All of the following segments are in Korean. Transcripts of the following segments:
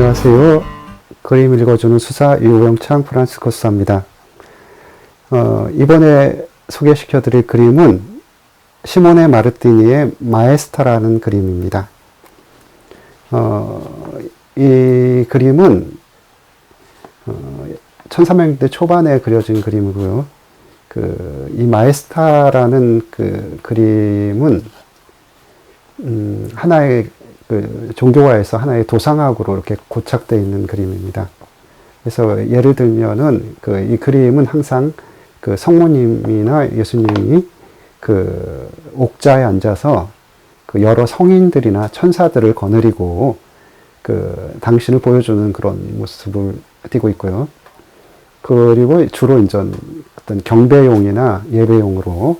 안녕하세요. 그림 읽어주는 수사 유영창 프란치스코스입니다. 이번에 소개시켜드릴 그림은 시모네 마르티니의 마에스타라는 그림입니다. 이 그림은 1300년대 초반에 그려진 그림이고요. 이 마에스타라는 그림은 하나의 종교화에서 하나의 도상학으로 이렇게 고착되어 있는 그림입니다. 그래서 예를 들면은 이 그림은 항상 성모님이나 예수님이 옥자에 앉아서 여러 성인들이나 천사들을 거느리고 당신을 보여주는 그런 모습을 띠고 있고요. 그리고 주로 이제 어떤 경배용이나 예배용으로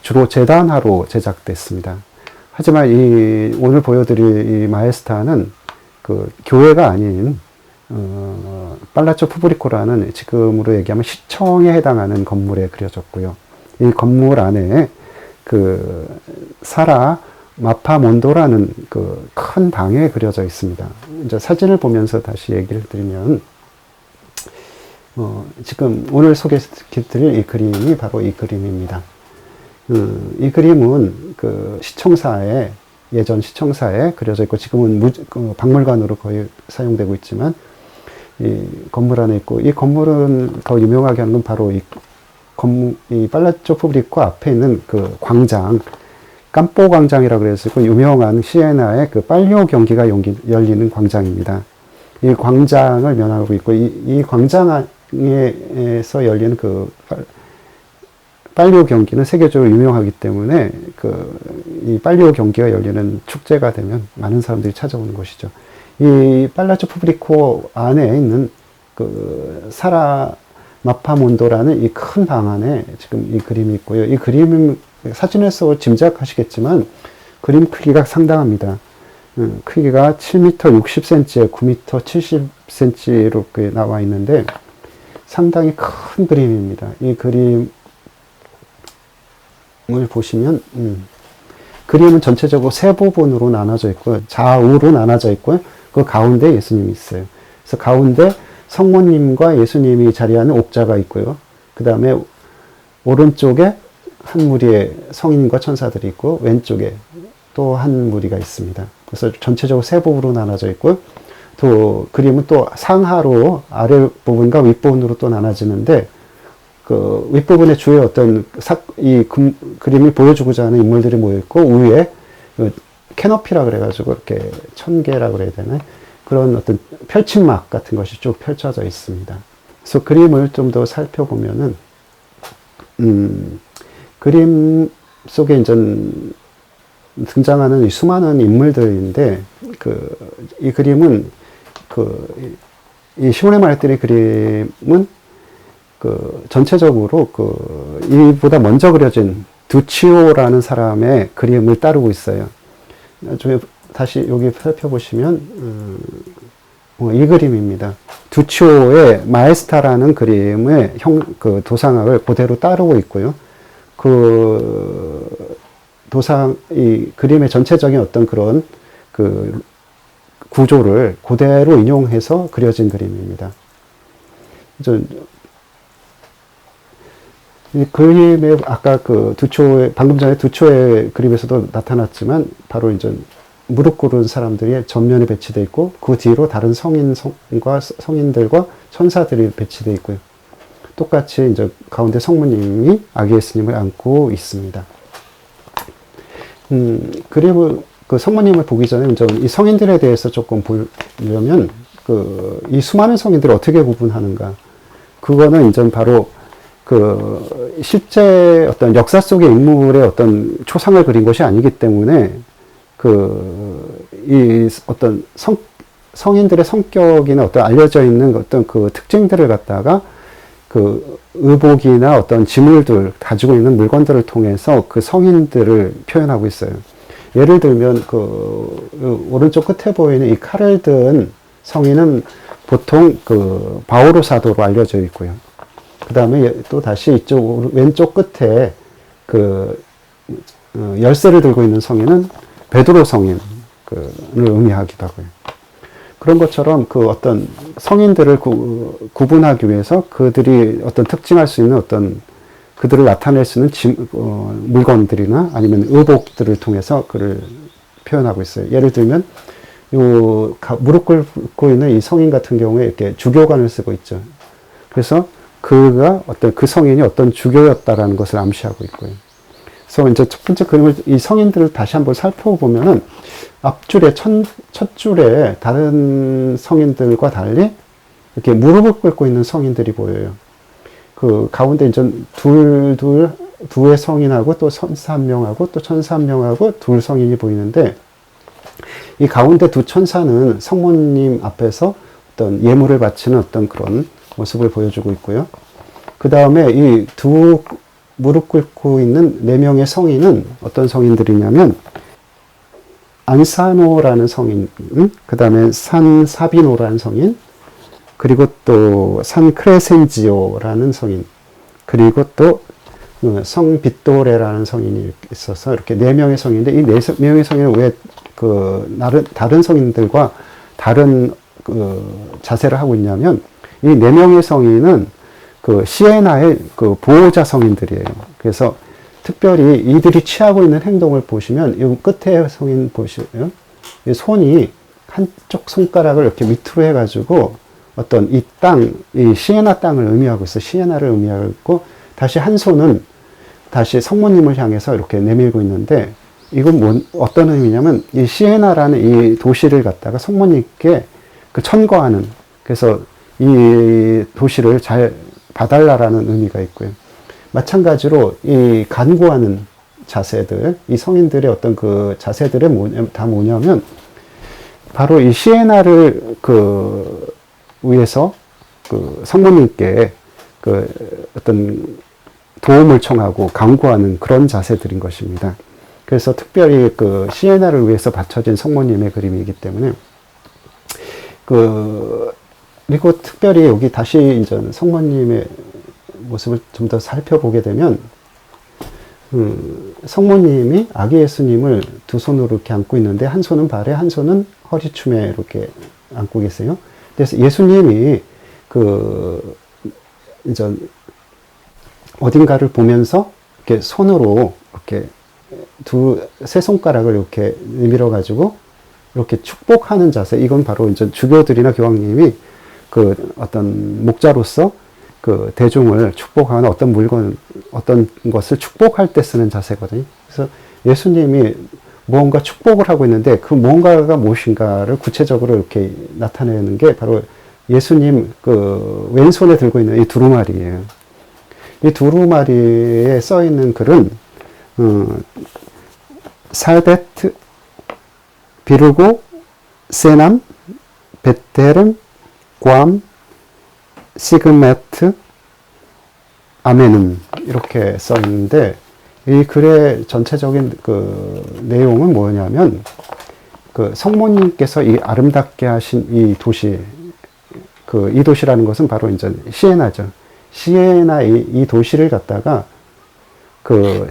주로 제단화로 제작됐습니다. 하지만 오늘 보여드릴 이 마에스타는 교회가 아닌 팔라조 푸브리코라는 지금으로 얘기하면 시청에 해당하는 건물에 그려졌고요. 이 건물 안에 사라 마파몬도라는 큰 방에 그려져 있습니다. 이제 사진을 보면서 다시 얘기를 드리면 지금 오늘 소개해드릴 이 그림이 바로 이 그림입니다. 이 그림은 예전 시청사에 그려져 있고, 지금은 박물관으로 거의 사용되고 있지만, 이 건물 안에 있고, 이 건물은 더 유명하게 하는 건 바로 이 팔라조 푸브리코 앞에 있는 광장, 깜뽀 광장이라고 그래서 유명한 시에나의 빨리오 경기가 열리는 광장입니다. 이 광장을 면하고 있고, 이 광장에서 열리는 빨리오 경기는 세계적으로 유명하기 때문에 이 빨리오 경기가 열리는 축제가 되면 많은 사람들이 찾아오는 곳이죠. 이 팔라조 푸브리코 안에 있는 사라 마파몬도라는 이 큰 방 안에 지금 이 그림이 있고요. 이 그림 사진에서 짐작하시겠지만 그림 크기가 상당합니다. 크기가 7m 60cm에 9m 70cm로 나와 있는데 상당히 큰 그림입니다. 이 그림을 보시면 그림은 전체적으로 세 부분으로 나눠져 있고요. 좌우로 나눠져 있고요. 그 가운데 예수님이 있어요. 그래서 가운데 성모님과 예수님이 자리하는 옥자가 있고요. 그 다음에 오른쪽에 한 무리의 성인과 천사들이 있고, 왼쪽에 또 한 무리가 있습니다. 그래서 전체적으로 세 부분으로 나눠져 있고요. 또 그림은 또 상하로 아랫부분과 윗부분으로 또 나눠지는데, 윗부분에 주요 어떤 그림이 보여주고자 하는 인물들이 모여있고, 위에 캐노피라 그래가지고 이렇게 천개라고 그래야 되나? 그런 어떤 펼침막 같은 것이 쭉 펼쳐져 있습니다. 그래서 그림을 좀 더 살펴보면은, 그림 속에 이제 등장하는 수많은 인물들인데, 이 그림은, 이 시모네 마르티니 그림은 전체적으로 이보다 먼저 그려진 두치오라는 사람의 그림을 따르고 있어요. 나중에 다시 여기 살펴보시면 이 그림입니다. 두치오의 마에스타라는 그림의 도상학을 그대로 따르고 있고요. 이 그림의 전체적인 어떤 그런 구조를 그대로 인용해서 그려진 그림입니다. 이 그림에 아까 방금 전에 두초의 그림에서도 나타났지만, 바로 이제 무릎 꿇은 사람들이 전면에 배치되어 있고, 그 뒤로 다른 성인들과 천사들이 배치되어 있고요. 똑같이 이제 가운데 성모님이 아기 예수님을 안고 있습니다. 그리고 성모님을 보기 전에 이제 이 성인들에 대해서 조금 보려면, 이 수많은 성인들을 어떻게 구분하는가. 그거는 이제 바로 실제 어떤 역사 속의 인물의 어떤 초상을 그린 것이 아니기 때문에, 이 어떤 성인들의 성격이나 어떤 알려져 있는 어떤 특징들을 갖다가 의복이나 어떤 지물들, 가지고 있는 물건들을 통해서 성인들을 표현하고 있어요. 예를 들면, 오른쪽 끝에 보이는 이 칼을 든 성인은 보통 바오로 사도로 알려져 있고요. 그 다음에 또 다시 왼쪽 끝에 열쇠를 들고 있는 성인은 베드로 성인을 의미하기도 하고요. 그런 것처럼 그 어떤 성인들을 구분하기 위해서 그들이 어떤 특징할 수 있는 어떤 그들을 나타낼 수 있는 물건들이나 아니면 의복들을 통해서 그를 표현하고 있어요. 예를 들면 무릎 꿇고 있는 이 성인 같은 경우에 이렇게 주교관을 쓰고 있죠. 그래서 그가 그 성인이 어떤 주교였다라는 것을 암시하고 있고요. 그래서 이제 첫 번째 그림을 이 성인들을 다시 한번 살펴보면은 앞줄에 첫 줄에 다른 성인들과 달리 이렇게 무릎을 꿇고 있는 성인들이 보여요. 그 가운데 이제 두의 성인하고 또 천사 한 명하고 또 천사 한 명하고 둘 성인이 보이는데 이 가운데 두 천사는 성모님 앞에서 어떤 예물을 바치는 어떤 그런 모습을 보여주고 있고요. 그 다음에 이 두 무릎 꿇고 있는 네 명의 성인은 어떤 성인들이냐면 안사노라는 성인, 그 다음에 산 사비노라는 성인, 그리고 또 산 크레센지오라는 성인, 그리고 또 성 빗도레라는 성인이 있어서 이렇게 네 명의 성인인데 이 네 명의 성인은 왜 다른 성인들과 다른 자세를 하고 있냐면 이 네 명의 성인은 그 시에나의 그 보호자 성인들이에요. 그래서 특별히 이들이 취하고 있는 행동을 보시면 이 끝에 성인 보시면 이 손이 한쪽 손가락을 이렇게 밑으로 해가지고 어떤 이 시에나 땅을 의미하고 있어요. 시에나를 의미하고 있고 다시 한 손은 다시 성모님을 향해서 이렇게 내밀고 있는데 이건 어떤 의미냐면 이 시에나라는 이 도시를 갖다가 성모님께 천거하는 그래서 이 도시를 잘 봐달라라는 의미가 있고요. 마찬가지로 이 간구하는 자세들, 이 성인들의 어떤 그 자세들이 다 뭐냐면 바로 이 시에나를 위해서 성모님께 어떤 도움을 청하고 간구하는 그런 자세들인 것입니다. 그래서 특별히 시에나를 위해서 바쳐진 성모님의 그림이기 때문에 그리고 특별히 여기 다시 이제 성모님의 모습을 좀 더 살펴보게 되면 성모님이 아기 예수님을 두 손으로 이렇게 안고 있는데 한 손은 발에 한 손은 허리춤에 이렇게 안고 계세요. 그래서 예수님이 이제 어딘가를 보면서 이렇게 손으로 이렇게 세 손가락을 이렇게 내밀어 가지고 이렇게 축복하는 자세. 이건 바로 이제 주교들이나 교황님이 어떤 목자로서 대중을 축복하는 어떤 물건, 어떤 것을 축복할 때 쓰는 자세거든요. 그래서 예수님이 무언가 축복을 하고 있는데 그 무언가가 무엇인가를 구체적으로 이렇게 나타내는 게 바로 예수님 왼손에 들고 있는 이 두루마리예요. 이 두루마리에 써 있는 글은 살베트 비르고 세남 베테름 괌 시그메트 아멘은 이렇게 써 있는데 이 글의 전체적인 내용은 뭐냐면 성모님께서 이 아름답게 하신 이 도시 이 도시라는 것은 바로 이제 시에나죠. 시에나 이 도시를 갖다가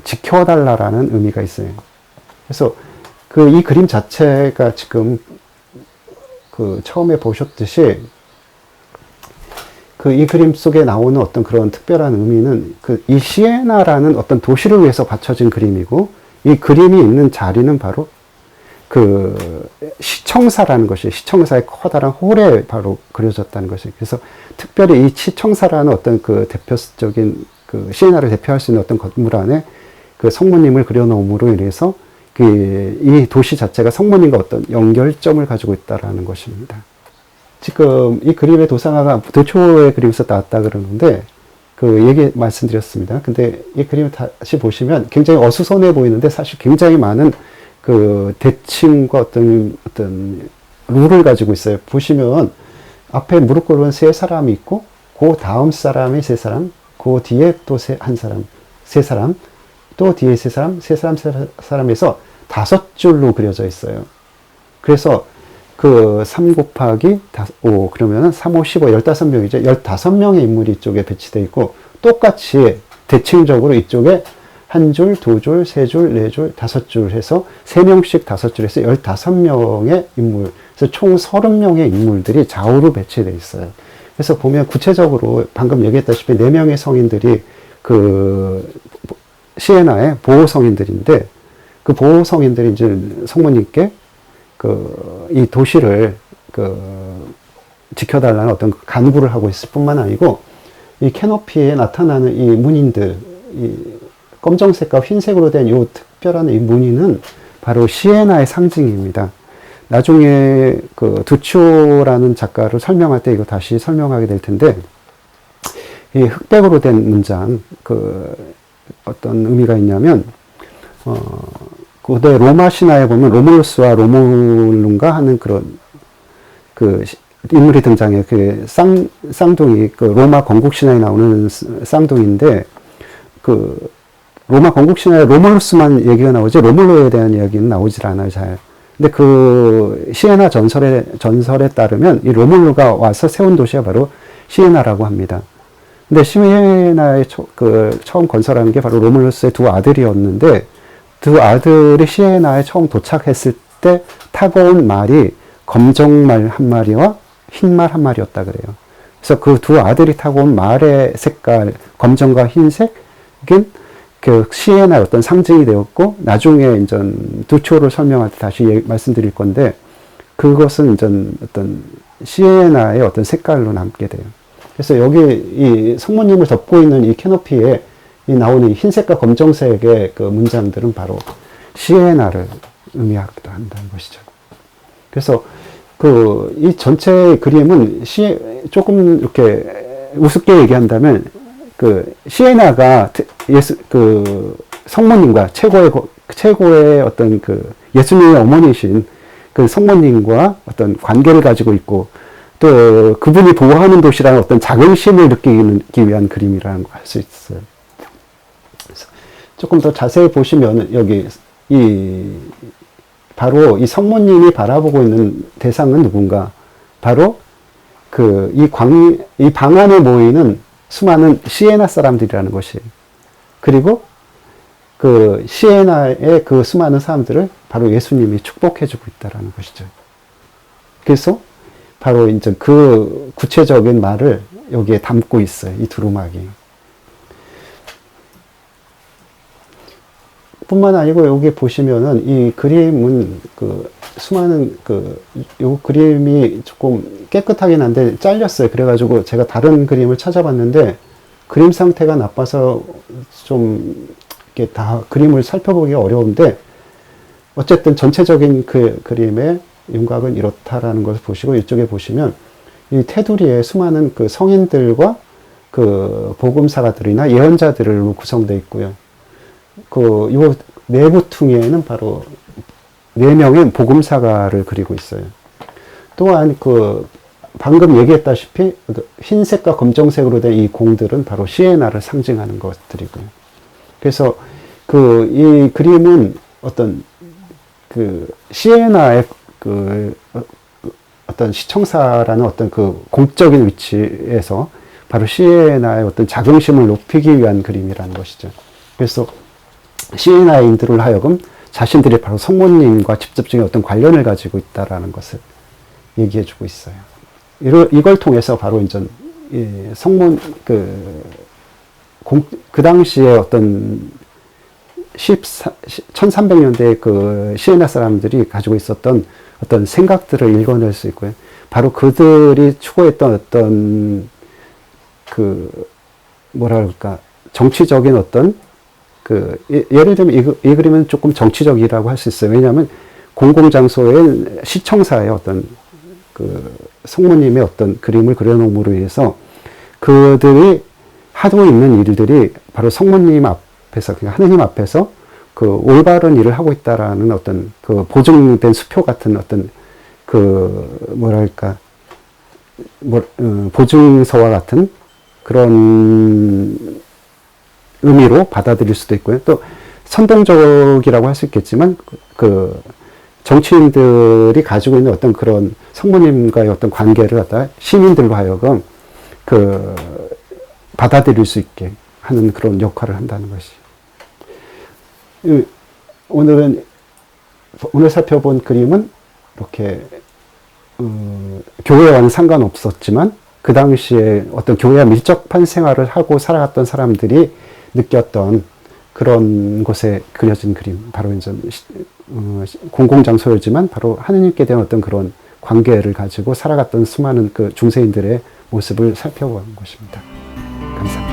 지켜달라라는 의미가 있어요. 그래서 이 그림 자체가 지금 처음에 보셨듯이 이 그림 속에 나오는 어떤 그런 특별한 의미는 이 시에나라는 어떤 도시를 위해서 바쳐진 그림이고 이 그림이 있는 자리는 바로 시청사라는 것이 시청사의 커다란 홀에 바로 그려졌다는 것이 그래서 특별히 이 시청사라는 어떤 대표적인 시에나를 대표할 수 있는 어떤 건물 안에 성모님을 그려놓음으로 인해서 이 도시 자체가 성모님과 어떤 연결점을 가지고 있다라는 것입니다. 지금 이 그림의 도상화가 도초의 그림에서 나왔다 그러는데 얘기 말씀드렸습니다. 근데 이 그림을 다시 보시면 굉장히 어수선해 보이는데 사실 굉장히 많은 대칭과 어떤 룰을 가지고 있어요. 보시면 앞에 무릎 꿇은 세 사람이 있고 그 다음 사람이 세 사람, 그 뒤에 또 한 사람, 세 사람, 또 뒤에 세 사람, 세 사람에서 5줄로 그려져 있어요. 그래서 3 곱하기 5, 그러면은 3, 5, 15, 15명이죠. 15명의 인물이 이쪽에 배치되어 있고, 똑같이 대칭적으로 이쪽에 한 줄, 두 줄, 세 줄, 네 줄, 다섯 줄 해서 3명씩 다섯 줄에서 15명의 인물, 그래서 총 30명의 인물들이 좌우로 배치되어 있어요. 그래서 보면 구체적으로 방금 얘기했다시피 4명의 성인들이 그 시에나의 보호 성인들인데 그 보호 성인들이 이제 성모님께 이 도시를 지켜달라는 어떤 간구를 하고 있을 뿐만 아니고 이 캐노피에 나타나는 이 무늬들, 이 검정색과 흰색으로 된 이 특별한 이 무늬는 바로 시에나의 상징입니다. 나중에 두치오라는 작가를 설명할 때 이거 다시 설명하게 될 텐데, 이 흑백으로 된 문장, 어떤 의미가 있냐면, 고대 로마 신화에 보면 로몰루스와 로몰룬가 하는 그런, 인물이 등장해요. 쌍둥이, 로마 건국신화에 나오는 쌍둥이인데, 로마 건국신화에 로몰루스만 얘기가 나오지, 로몰로에 대한 이야기는 나오질 않아요, 잘. 근데 시에나 전설에 따르면 이 로몰루가 와서 세운 도시가 바로 시에나라고 합니다. 근데 시에나에 처음 건설한 게 바로 로몰루스의 두 아들이었는데, 두 아들이 시에나에 처음 도착했을 때 타고 온 말이 검정말 한 마리와 흰말 한 마리였다 그래요. 그래서 그 두 아들이 타고 온 말의 색깔, 검정과 흰색은 시에나의 어떤 상징이 되었고, 나중에 이제 두치오를 설명할 때 다시 말씀드릴 건데, 그것은 이제 어떤 시에나의 어떤 색깔로 남게 돼요. 그래서 여기 이 성모님을 덮고 있는 이 캐노피에 나오는 흰색과 검정색의 문장들은 바로 시에나를 의미하기도 한다는 것이죠. 그래서 이 전체 그림은 조금 이렇게 우습게 얘기한다면, 시에나가 성모님과 최고의 어떤 예수님의 어머니신 성모님과 어떤 관계를 가지고 있고, 또 그분이 보호하는 도시라는 어떤 자긍심을 느끼기 위한 그림이라는 걸 알 수 있어요. 그래서 조금 더 자세히 보시면 여기 바로 이 성모님이 바라보고 있는 대상은 누군가? 바로 이 방 안에 모이는 수많은 시에나 사람들이라는 것이, 그리고 시에나의 수많은 사람들을 바로 예수님이 축복해주고 있다라는 것이죠. 그래서 바로 이제 구체적인 말을 여기에 담고 있어요. 이 두루마기. 뿐만 아니고 여기 보시면은 이 그림은 수많은 요 그림이 조금 깨끗하긴 한데 잘렸어요. 그래가지고 제가 다른 그림을 찾아봤는데 그림 상태가 나빠서 좀 이렇게 다 그림을 살펴보기가 어려운데, 어쨌든 전체적인 그림의 윤곽은 이렇다라는 것을 보시고, 이쪽에 보시면 이 테두리에 수많은 성인들과 복음사가들이나 예언자들로 구성되어 있고요. 요 내부퉁이에는 바로 4명의 복음사가를 그리고 있어요. 또한 방금 얘기했다시피 흰색과 검정색으로 된 이 공들은 바로 시에나를 상징하는 것들이고요. 그래서 이 그림은 어떤 시에나의 어떤 시청사라는 어떤 공적인 위치에서 바로 시에나의 어떤 자긍심을 높이기 위한 그림이라는 것이죠. 그래서 시에나인들을 하여금 자신들이 바로 성모님과 직접적인 어떤 관련을 가지고 있다라는 것을 얘기해주고 있어요. 이걸 통해서 바로 이제 그 당시에 어떤 1300년대 시에나 사람들이 가지고 있었던 어떤 생각들을 읽어낼 수 있고요. 바로 그들이 추구했던 어떤 뭐랄까 정치적인 어떤 예를 들면 이 그림은 조금 정치적이라고 할 수 있어요. 왜냐하면 공공장소의 시청사의 어떤 성모님의 어떤 그림을 그려놓음으로 인해서 그들이 하고 있는 일들이 바로 성모님 앞에서, 그러니까 하느님 앞에서 올바른 일을 하고 있다라는 어떤 보증된 수표 같은 어떤 뭐랄까 보증서와 같은 그런 의미로 받아들일 수도 있고요. 또 선동적이라고 할 수 있겠지만 정치인들이 가지고 있는 어떤 그런 성모님과의 어떤 관계를 갖다 시민들로 하여금 받아들일 수 있게 하는 그런 역할을 한다는 것이. 오늘 살펴본 그림은 이렇게 교회와는 상관없었지만 그 당시에 어떤 교회와 밀접한 생활을 하고 살아갔던 사람들이 느꼈던 그런 곳에 그려진 그림, 바로 이제 공공장소였지만 바로 하느님께 대한 어떤 그런 관계를 가지고 살아갔던 수많은 그 중세인들의 모습을 살펴본 것입니다. 감사합니다.